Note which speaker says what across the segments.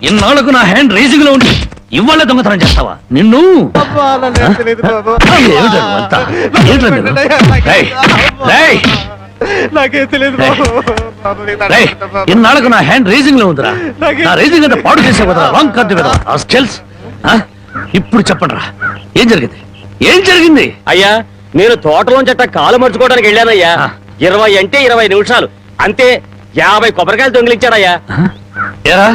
Speaker 1: ఇన్నాళ్ళకు నా hand rising లో ఉండి ఇవాళ దొంగతనం చేస్తావా? నిన్ను ఇన్నాళ్ళకు నా హ్యాండ్ రైజింగ్ లో ఉందిరా. నా రైజింగ్ అంటే పాడు చేసే కదా రాంగ్ కార్డు కదా. ఇప్పుడు చెప్పండి రా, ఏం జరిగింది? ఏం జరిగింది?
Speaker 2: అయ్యా, నేను తోటలోంచి అట్ట కాలు మర్చుకోవడానికి వెళ్ళానయ్యా. 20 అంటే 20 నిమిషాలు అంతే. 50 కొబ్బరికాయలు దొంగిలించాడయ్యా.
Speaker 1: ఏరా,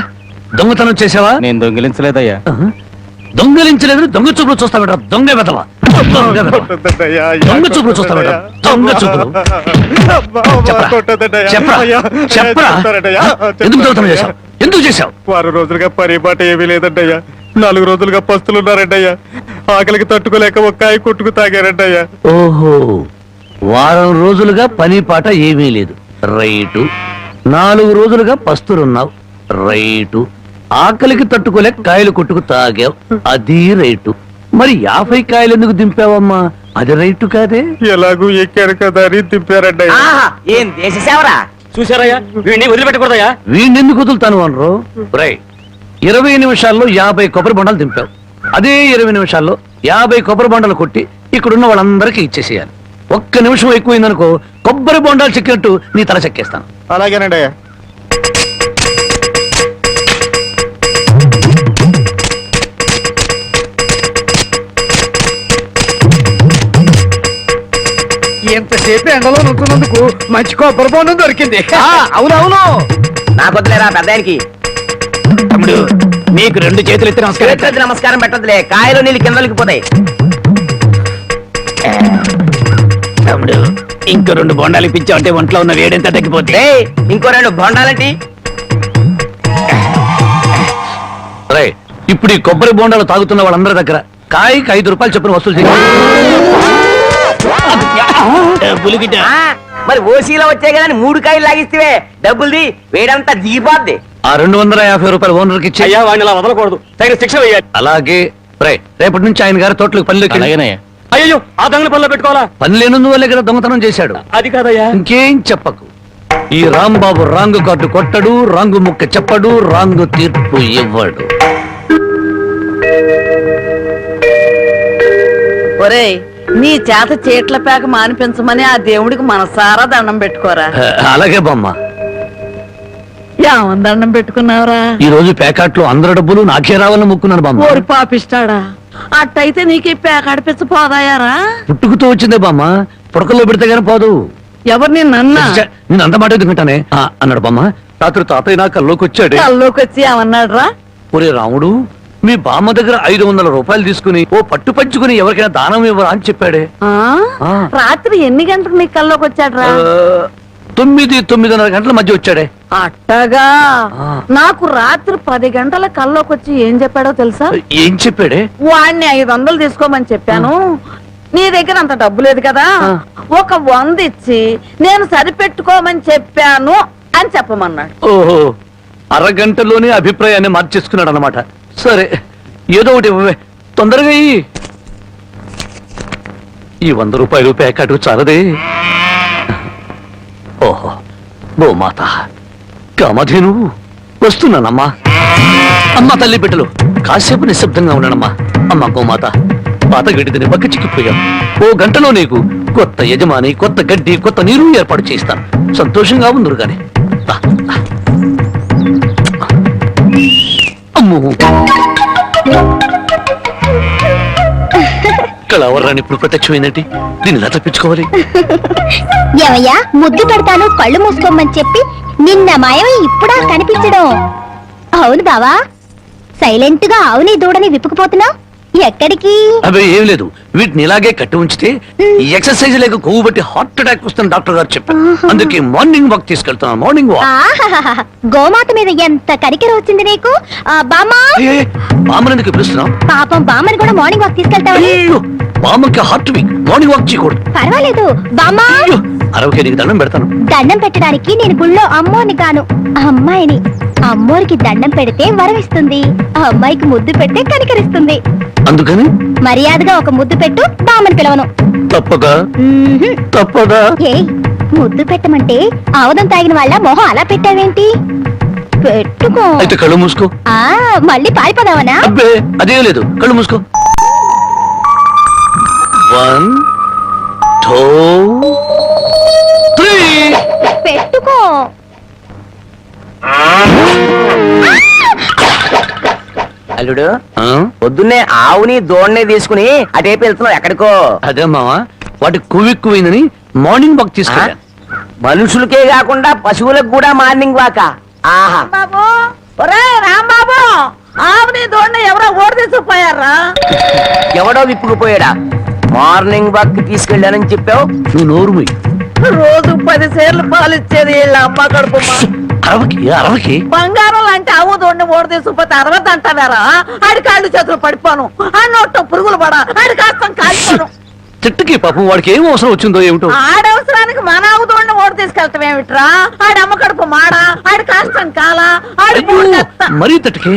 Speaker 1: దొంగతనం చేసావా?
Speaker 2: నేను దొంగిలించలేదయ్యా.
Speaker 1: దొంగలించలేదు, దొంగ చూపులు చూస్తావేట. దొంగ వెదవా, దొంగ చూపులు చూస్తావేట. దొంగ చూపులు ఎందుకు దొంగతనం చేశావు? ఎందుకు చేశావు?
Speaker 3: 6 రోజులుగా పరిపాట ఏమీ లేదంటయ్యా. 4 రోజులుగా పస్తులున్నారంటయ్యా. ఆకలికి తట్టుకోలేక ఒక్కాయ కొట్టుకు తాగారంటయ్యా.
Speaker 1: ఓహో, వారం రోజులుగా పని పాట ఏమీ లేదు, రైటు. 4 రోజులుగా పస్తులున్నావు, రైటు. ఆకలికి తట్టుకోలేక కాయలు కొట్టుకు తాగావు, అది రైటు. మరి 50 కాయలు ఎందుకు దింపావమ్మా? అది రైటు కాదే.
Speaker 3: ఎలాగూ ఎక్కారు కదా అని దింపారంటయ్యా.
Speaker 2: ఏం దేశ సేవరా? చూసారయ్యా, వీడిని వదిలిపెట్టకూడదయ్యా.
Speaker 1: వీడినెందుకు వదులుతాను అనరు? రై, 20 నిమిషాల్లో 50 కొబ్బరి బొండాలు దింపావు. అదే 20 నిమిషాల్లో 50 కొబ్బరి బొండాలు కొట్టి ఇక్కడున్న వాళ్ళందరికీ ఇచ్చేసేయాలి. 1 నిమిషం ఎక్కువైందనుకో, కొబ్బరి బొండాలు చెక్కినట్టు నీ తల చెక్కేస్తాను.
Speaker 3: అలాగేనండి అయ్యా.
Speaker 4: ఎంతసేపు ఎండలో ఉంటున్నందుకు మంచి కొబ్బరి బొండం దొరికింది.
Speaker 2: అవునవును, నాకు వద్దులేరా పెద్దానికి.
Speaker 1: తమ్ముడు, నీకు 2 చేతులు ఎత్తి నమస్కారం.
Speaker 2: నమస్కారం పెట్టదులే, కాయలు నీళ్ళు కిందలకి పోతాయి.
Speaker 1: తమ్ముడు, ఇంకో 2 బొండాలు ఇప్పించావంటే ఒంట్లో ఉన్న వేడెంత తగ్గిపోతే.
Speaker 2: ఇంకో 2 బొండాలంటి.
Speaker 1: రై, ఇప్పుడు ఈ కొబ్బరి బొండాలు తాగుతున్న వాళ్ళందరి దగ్గర కాయకి 5 రూపాయలు చొప్పున వసూలు చేయాలి.
Speaker 2: మరి ఓసీలో వచ్చే కదా 3 కాయలు లాగిస్తే డబ్బుల్ది వేడంతా దిగిపోద్ది.
Speaker 1: ఆ 250 రూపాయలు ఓనర్కి ఇచ్చి.
Speaker 2: అయ్యా, వాడిని అలా వదలకూడదు, తగిన శిక్ష వేయాలి.
Speaker 1: అలాగే. రై, రేపటి నుంచి ఆయన గారి తోటలకు పనిలోకి.
Speaker 2: అయ్యో, ఆ దొంగల పనిలో పెట్టుకోవాలా?
Speaker 1: పని లేనందువల్లే కదా దొంగతనం చేశాడు.
Speaker 2: అది కాదయ్యా.
Speaker 1: ఇంకేం చెప్పకు. ఈ రాంబాబు రాంగు కార్డు కొట్టడు, రాంగు ముక్క చెప్పడు, రాంగు తీర్పు ఇవ్వడు.
Speaker 5: ఒరేయ్, నీ చేత చీట్ల పేక మానిపించమని ఆ దేవుడికి మనసారా దండం పెట్టుకోరా.
Speaker 1: అలాగే బామ్మ.
Speaker 5: ఏమని దండం పెట్టుకున్నావురా?
Speaker 1: ఈ రోజు ప్యాకెట్లో అందరి డబ్బులు నాకే రావాలని మొక్కున్నాను బామ్మ.
Speaker 5: ఓరి పాపిస్తాడా, అట్టయితే నీకు ఈ పేకాడి పిచ్చ పోదాయారా?
Speaker 1: పుట్టుకుతో వచ్చిందే బామ్మ, పుడకల్లో పెడితే గానీ పోదు.
Speaker 5: ఎవరు నిన్నన్నా?
Speaker 1: నేను అంత మాట ఎందుకంటానే అన్నాడు బామ్మ. రాత్రి తాతయ్య నా కల్లోకి వచ్చాడు.
Speaker 5: కల్లోకి వచ్చి ఏమన్నాడు రా?
Speaker 1: ఒరే రాముడు, మీ బామ్మ దగ్గర 500 రూపాయలు తీసుకుని ఓ పట్టు పంచుకుని ఎవరికైనా దానం ఇవ్వరా అని చెప్పాడే.
Speaker 5: రాత్రి ఎన్ని గంటలకు నీ కల్లోకి వచ్చాడు రా?
Speaker 1: 9-9:30 గంటల మధ్య వచ్చాడే.
Speaker 5: అట్టగా. నాకు రాత్రి 10 గంటల కల్లోకి వచ్చి ఏం చెప్పాడో తెలుసా?
Speaker 1: ఏం చెప్పాడే?
Speaker 5: వాడిని 500 తీసుకోమని చెప్పాను. నీ దగ్గర అంత డబ్బు లేదు కదా, ఒక 100 ఇచ్చి నేను సరిపెట్టుకోమని చెప్పాను అని చెప్పమన్నాడు.
Speaker 1: ఓహో, అరగంటలోనే అభిప్రాయాన్ని మార్చేసుకున్నాడు అన్నమాట. సరే, ఏదో ఒకటి ఇవ్వవే, తొందరగా ఈ 100 రూపాయలు ప్యాకెట్ చాలదే. ఓహో, గోమాత కామధేను వస్తున్నానమ్మా. అమ్మా తల్లి బిడ్డలు కాసేపు నిశ్శబ్దంగా ఉన్నానమ్మా. అమ్మా గోమాత, పాత గడ్డిని పక్క చిక్కిపోయాం. ఓ గంటలో నీకు కొత్త యజమాని, కొత్త గడ్డి, కొత్త నీరు ఏర్పాటు చేస్తాను. సంతోషంగా ఉందరు గాని. అమ్మో, కళావరాన్ని ఇప్పుడు ప్రత్యక్షమైనట్టు దీన్ని ఎలా తప్పించుకోవాలి?
Speaker 6: ఏమయ్యా, ముద్దు పెడతాను కళ్ళు మూసుకోమని చెప్పి నిన్న మాయమై ఇప్పుడా కనిపించడం? అవును బావా, సైలెంట్ గా అవుని దూడని విప్పుకుపోతున్నావు, ఎక్కడికి?
Speaker 1: అవి ఏం లేదు, వీటిని ఇలాగే కట్టి ఉంచితే ఎక్సర్సైజ్ లేక కొవ్వు బట్టి హార్ట్ అటాక్ వస్తుంది డాక్టర్ గారు చెప్పారు. అందుకే మార్నింగ్ వాక్ తీసుకెళ్తున్నాను. Morning walk.
Speaker 6: గోమాత మీద ఎంత కరికెర వచ్చింది నీకు.
Speaker 1: బామ్మని ఎందుకు పిలుస్తున్నావు?
Speaker 6: పాపం బామ్మని కూడా మార్నింగ్ వాక్ తీసుకెళ్తావు.
Speaker 1: బామ్మకి హార్ట్ వీక్, మార్నింగ్ వాక్ చేయకూడదు.
Speaker 6: పర్వాలేదు బామ్మా,
Speaker 1: అరవకే నీకు దండం పెడతాను.
Speaker 6: దండం పెట్టడానికి నేను గుళ్ళో అమ్మోని కాను, అమ్మాయిని. అమ్మోరికి దండం పెడితే వరం ఇస్తుంది, ఆ అమ్మాయికి ముద్దు పెడితే కనికరిస్తుంది.
Speaker 1: అందుకని
Speaker 6: మర్యాదగా ఒక ముద్దు పెట్టు, బామ్మని పిలవను.
Speaker 1: తప్పదా
Speaker 6: మ్మ్హ్మ్.
Speaker 1: తప్పదా
Speaker 6: ఏయ్, ముద్దు పెట్టమంటే ఆవదం తాగిన వాళ్ళ మొహం అలా పెట్టావేంటి? పెట్టుకో.
Speaker 1: అయితే కళ్ళు మూసుకో.
Speaker 6: ఆ మళ్ళీ పారిపోదావనా?
Speaker 1: అబ్బే అదేం లేదు, కళ్ళు మూసుకో. 1 2 3.
Speaker 6: పెట్టుకో.
Speaker 2: అల్లుడు
Speaker 1: ఆ?
Speaker 2: పొద్దున్నే ఆవుని దోణ్ణి తీసుకుని అటేపు వెళ్తున్నావు ఎక్కడికో?
Speaker 1: అదే మావా, వాటి ఎక్కువైందని మార్నింగ్ వాక్ తీసుకెళ్ళా.
Speaker 2: మనుషులకే కాకుండా పశువులకు కూడా మార్నింగ్ వాక. ఆహా,
Speaker 5: బాబు ఒరే రాంబాబు, ఆవుని దోడిని ఎవరో ఓడి తీసుకుపోయారా?
Speaker 2: ఎవడో విప్పుకుపోయాడా? మార్నింగ్ వాక్ తీసుకెళ్ళానని చెప్పావు.
Speaker 1: నువ్వు నోరు మూయి.
Speaker 5: రోజు 10 సేర్లు పాలు ఇచ్చేది వీళ్ళ అమ్మ కడుపు.
Speaker 1: అరవకి
Speaker 5: బంగారం లాంటి ఆవు దోడిని ఓడి తీసుకుపోతే 60 అంటారా? ఆడి కాళ్ళు చేతులు పడిపోను, ఆ నోట్లో పురుగులు పడ, ఆడి కాస్తం కాలిపోను.
Speaker 1: చెట్టుకి పాపం వాడికి ఏం అవసరం వచ్చిందో ఏమిటో.
Speaker 5: ఆడవసరానికి మన ఆవు దోడిని ఓడి తీసుకెళ్తాం ఏమిట్రా? ఆడి అమ్మ కడుపు మాడ, ఆడి కాస్తం కాల, ఆడి
Speaker 1: అయ్యో,
Speaker 5: మూడు నెత్త.
Speaker 1: మరీ తట్టుకే.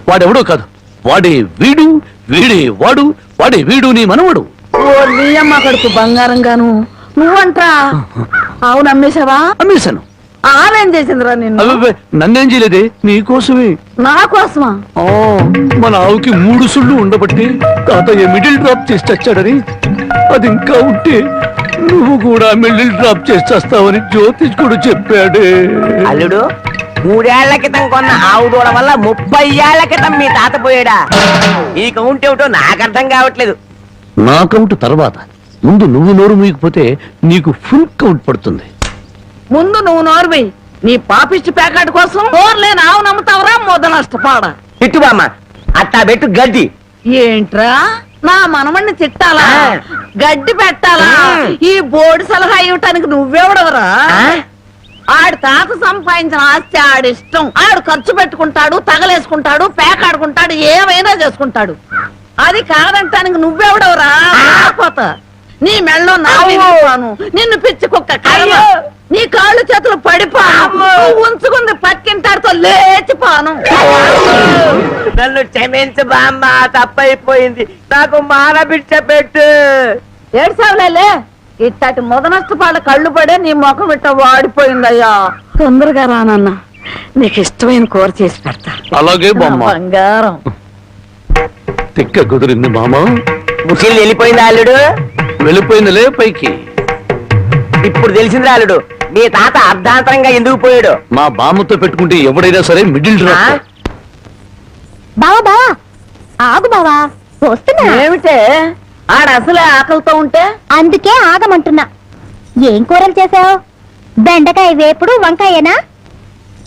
Speaker 1: వాడెవడో కాదు, వాడే వీడు, వీడే వాడు, వాడే వీడు నీ మనవడు.
Speaker 5: ఓ నీ అమ్మ కడుపు బంగారం గాను, నువ్వంట్రా ఆవు నమ్మేశావా?
Speaker 1: అమ్మేశాను.
Speaker 5: ఆవేం చేసిందిరా నిన్ను?
Speaker 1: అబ్బే నన్నేం చేయలేదే, నీకోసమే.
Speaker 5: నా కోసమా?
Speaker 1: ఆ, మన ఆవుకి 3 సుళ్ళు ఉండబట్టి తాతయ్య మిడిల్ డ్రాప్ చేసి చచ్చాడని, అది ఇంకా ఉంటే నువ్వు కూడా మిడిల్ డ్రాప్ చేసి చేస్తావని జ్యోతిష్కుడు చెప్పాడే.
Speaker 2: అల్లుడు, 3 ఏళ్ల క్రితం కొన్న ఆవు దూడ వల్ల 30 ఏళ్ల క్రితం మీ తాత పోయాడా? ఈ కౌంట్ ఏమిటో నాకు అర్థం కావట్లేదు.
Speaker 1: నా కౌంట్ తర్వాత, ముందు నువ్వు నోరు మూయకపోతే నీకు ఫుల్ కౌంట్ పడుతుంది.
Speaker 5: ముందు నువ్వు నోర్వి. నీ పాపిష్టి ప్యాకెట్ కోసం నోర్లేని ఆవు నమ్ముతావరా? మొద నష్టపాడ.
Speaker 2: తిట్టు బామ్మ, అట్టా పెట్టు గడ్డి.
Speaker 5: ఏంట్రా నా మనమణ్ణి తిట్టాలా?
Speaker 2: ఆ.
Speaker 5: గడ్డి పెట్టాలా? ఈ బోర్డు సలహా ఇవ్వటానికి నువ్వెవడవరా? ఆడి తాత సంపాదించిన ఆస్తి ఆడిష్టం. ఆడు ఖర్చు పెట్టుకుంటాడు, తగలేసుకుంటాడు, పేకాడుకుంటాడు, ఏమైనా చేసుకుంటాడు. అది కాదంటానికి నువ్వెవడవరా? పోతా నీ మెళ్ళో నా విరిగిపోను, నిన్ను పిచ్చి కుక్క కర్మ. నీ కాళ్ళు చేతులు పడిపోను, నువ్వు ఉంచుకుంది పక్కింటాడితో లేచిపోను.
Speaker 2: నన్ను క్షమించు బామ్మ, తప్పైపోయింది. నాకు మానబిడ్డ పెట్టు.
Speaker 5: ఏడ్సావులే, ఇట్టటి మొదనష్టపాళ్ళ కళ్ళు పడే నీ ముఖం ఇట్ట వాడిపోయిందయ్యా. తొందరగా రానన్న, నీకు ఇష్టమైన కూర చేసి పెడతా.
Speaker 1: అలాగే
Speaker 5: నా
Speaker 1: బామ్మ.
Speaker 5: బంగారం.
Speaker 1: తిక్క కుదిరింది మామ.
Speaker 2: ముసిల్ వెళ్ళిపోయింది అల్లుడు.
Speaker 1: వెళ్ళిపోయిందిలే పైకి.
Speaker 2: ఇప్పుడు తెలిసింది అల్లుడు, మీ తాత అర్ధాంతరంగా ఎందుకు పోయాడు.
Speaker 1: మా బామ్మతో పెట్టుకుంటే ఎవడైనా సరే మిడిల్
Speaker 2: ఆ?
Speaker 1: డ్రాప్.
Speaker 6: బావా బావా, ఆగు బావా, వస్తున్నా.
Speaker 5: ఏమిటే ఆడ అసలే ఆకలితో ఉంటే?
Speaker 6: అందుకే ఆగమంటున్నా. ఏం కూరలు చేసావు? బెండకాయ వేపుడు, వంకాయేనా?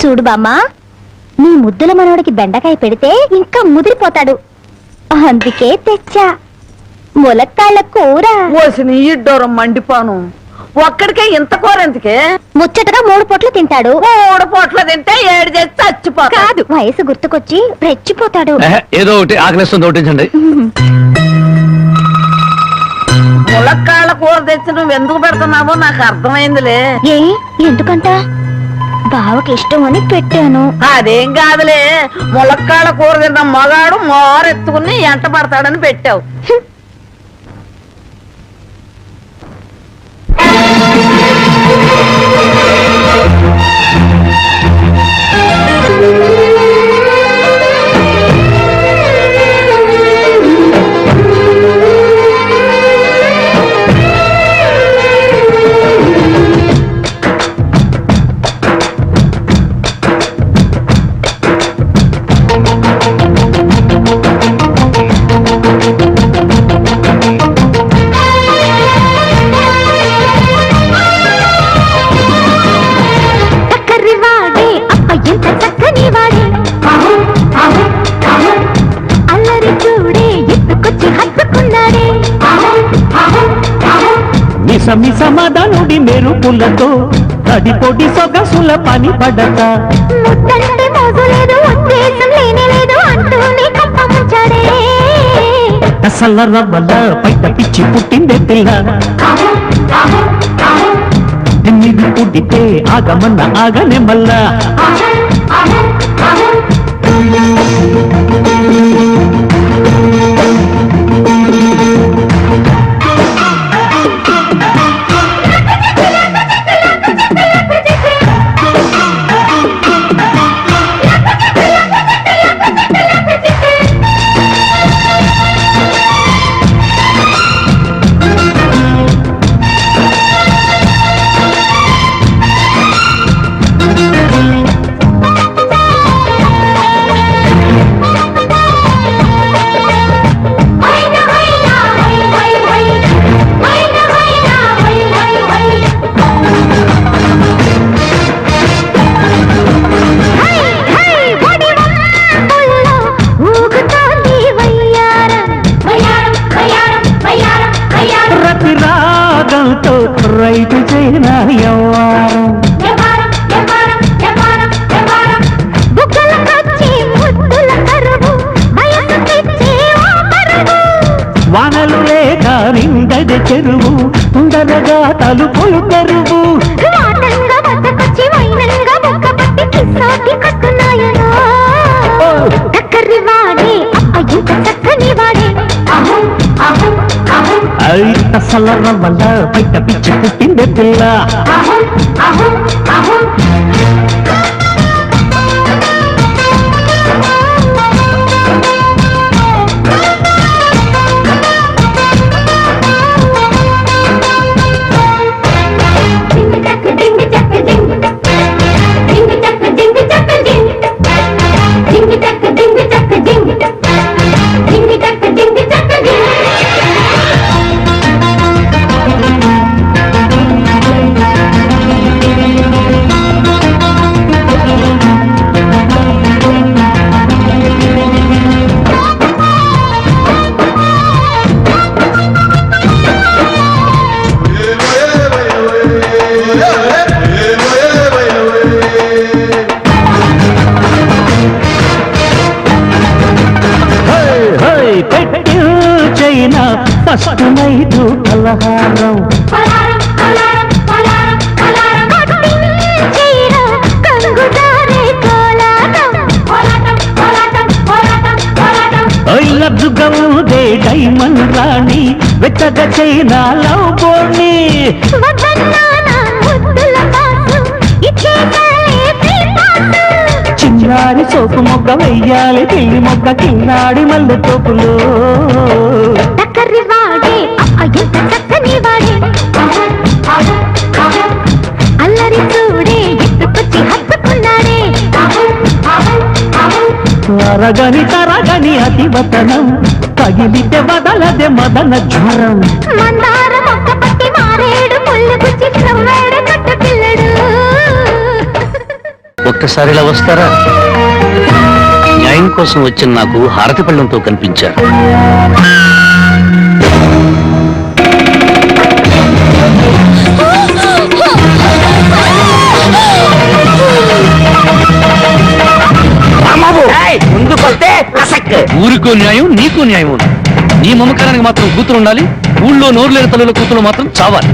Speaker 6: చూడు బామ్మా, నీ ముద్దుల మనవడికి బెండకాయ పెడితే ఇంకా ముదిరిపోతాడు, అందుకే తెచ్చా ములక్కాళ్ళ కూర.
Speaker 5: ఓసిన ఇడ్డోరం మండిపోను. ఒక్కడికే ఇంత కూర ఎందుకే?
Speaker 6: ముచ్చటగా 3 పూట్లు తింటాడు.
Speaker 5: 3 పూట్ల తింటే 7 చేసి చచ్చిపోతా.
Speaker 6: కాదు, వయసు గుర్తుకొచ్చి రెచ్చిపోతాడు.
Speaker 1: ఏదో ఒకటి ఆకలిస్తుంది ఒకటించండి.
Speaker 5: ములక్కాళ్ళ కూర తెచ్చి నువ్వు ఎందుకు పెడుతున్నావో నాకు అర్థమైందిలే.
Speaker 6: ఏ ఎందుకంట? బావకి ఇష్టం అని పెట్టాను.
Speaker 5: అదేం కాదులే, ములక్కాళ్ళ కూర తిన్న మగాడు మోరెత్తుకుని ఎంట పడతాడని పెట్టావు.
Speaker 7: సమాధానుడి మెరుపులతో తడి పొడి సొగసుల పని పడతా అసల రవ్వల పైట పిచ్చి పుట్టిందే పిల్ల. తిమ్మిది పుట్టితే ఆగమన్న ఆగనే మల్లా. తలుపులు తెరువు.
Speaker 6: వాటంగా వద్దకొచ్చి వైనంగా బొక్కబట్టి కిస్సాకి కట్టున్నాయనా. చక్కరి వాడే అయ్యంత చక్కని వాడే.
Speaker 7: అసలర వల్ల బయట పిచ్చి పుట్టిందే పిల్ల. చైనా ఫస్ట్ నైటు పలహారం. లబ్జుగౌదే డైమండ్ రాణి వెచ్చగా చైనా లవ్ బోర్ని. చిన్నారి సోపు మొగ్గ వెయ్యాలి పిల్లి మొగ్గ కిన్నాడి మల్లె తోపులు.
Speaker 6: చక్కరి వాడే అయ్యంత చక్కని వాడే. అల్లరి చూడే ఎత్తుకొచ్చి హత్తుకున్నాడే.
Speaker 7: అరగని తరగని అతివతనం తగిలితే వదలదే మదన జ్వరం.
Speaker 6: మందార మొక్క పట్టి మారేడు పుల్లు గుచ్చి నవ్వాడు కట్ట పిల్లడు.
Speaker 1: ఒక్కసారి ఇలా వస్తారా? న్యాయం కోసం వచ్చిన నాకు హారతి పళ్ళంతో కనిపించారు.
Speaker 2: ముందుకొస్తే అసక్.
Speaker 1: ఊరికో న్యాయం నీకు న్యాయం ఉంది. నీ మమకారానికి మాత్రం కూతురు ఉండాలి, ఊళ్ళో నోరు లేని తల్లుల కూతురు మాత్రం చావాలి.